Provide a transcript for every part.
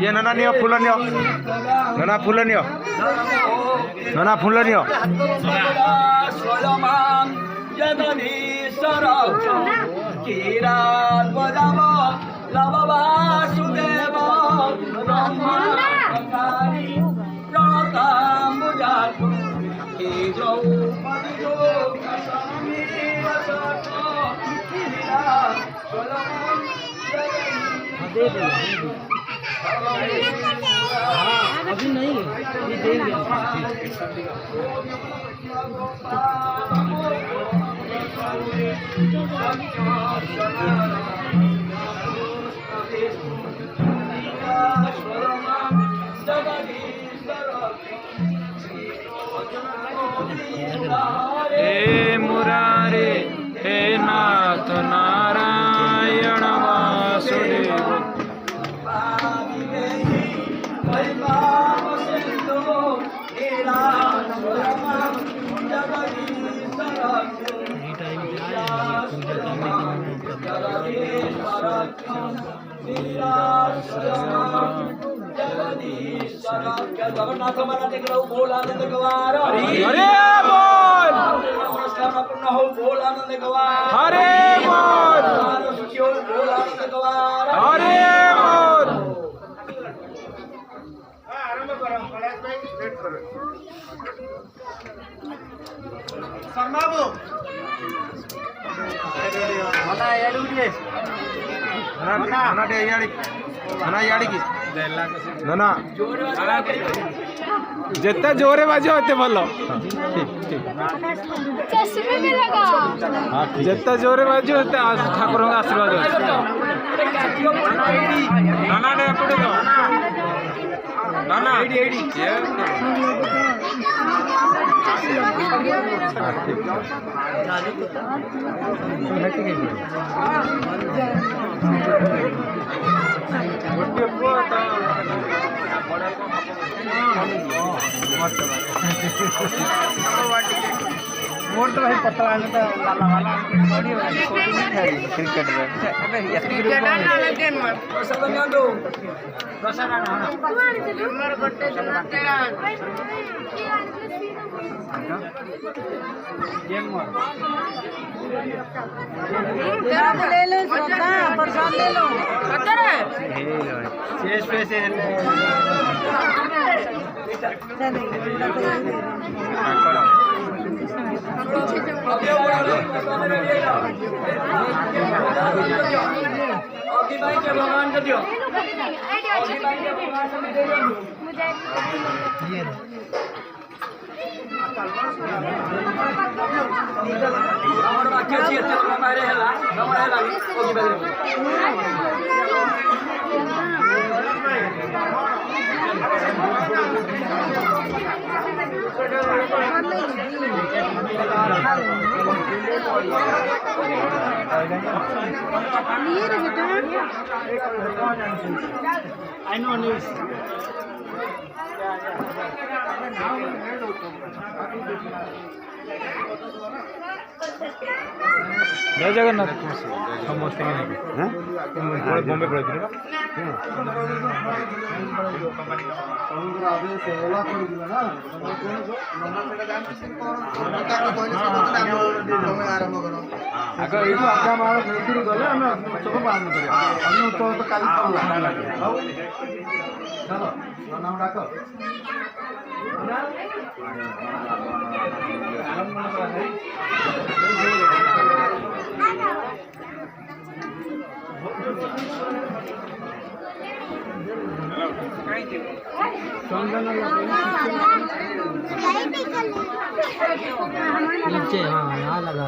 ये नना नियो फूल नियो नना फूल नियो नना फूल नियो अभी नहीं है ये देंगे हे मुरारे हे नाथ नारायण वासुदेव जगन्नाथ महाराज बोल आनंद गवार हरे बोल हो बोल आनंद गवार हरे बोल बोल आनंद गवार हरे बोल जिते जोरे बाजो होते भलो जिते जोरे बाजो होते ठाकुर आशीर्वाद नाना गोटे पुओ तो मोर तो भाई पतला है तो लाला वाला क्रिकेट ले लो प्रसाद ले लो भगवान को दियो I know news. जय जगन्नाथ समस्ते बॉम्बे पड़े आग ये आज्ञा मार गले आम सब पालन कर नीचे हाँ यहाँ लगा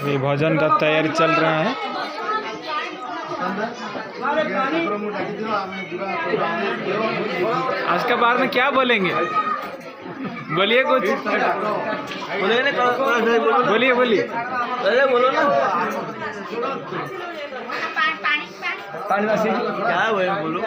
ये भजन का तैयारी चल रहा है। आज के बारे में क्या बोलेंगे? बोलिए कुछ। बोलिए बोलिए अरे बोलो ना पानीवासी क्या है बोलो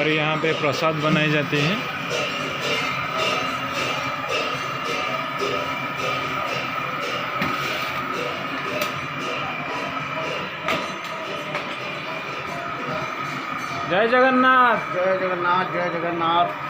और यहाँ पे प्रसाद बनाए जाते हैं। जय जगन्नाथ, जय जगन्नाथ, जय जगन्नाथ।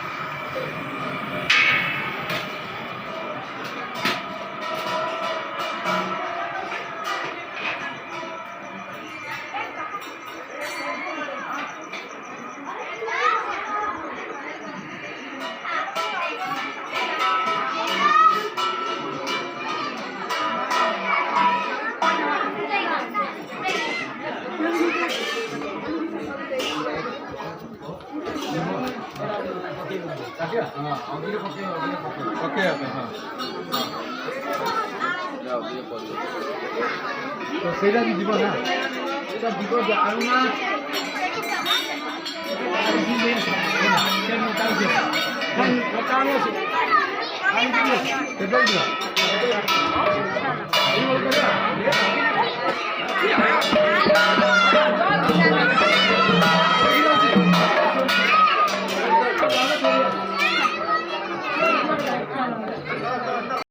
ओके हाँ तो सेटा भी जीव ना सेटा जीव जाऊ ना सेटा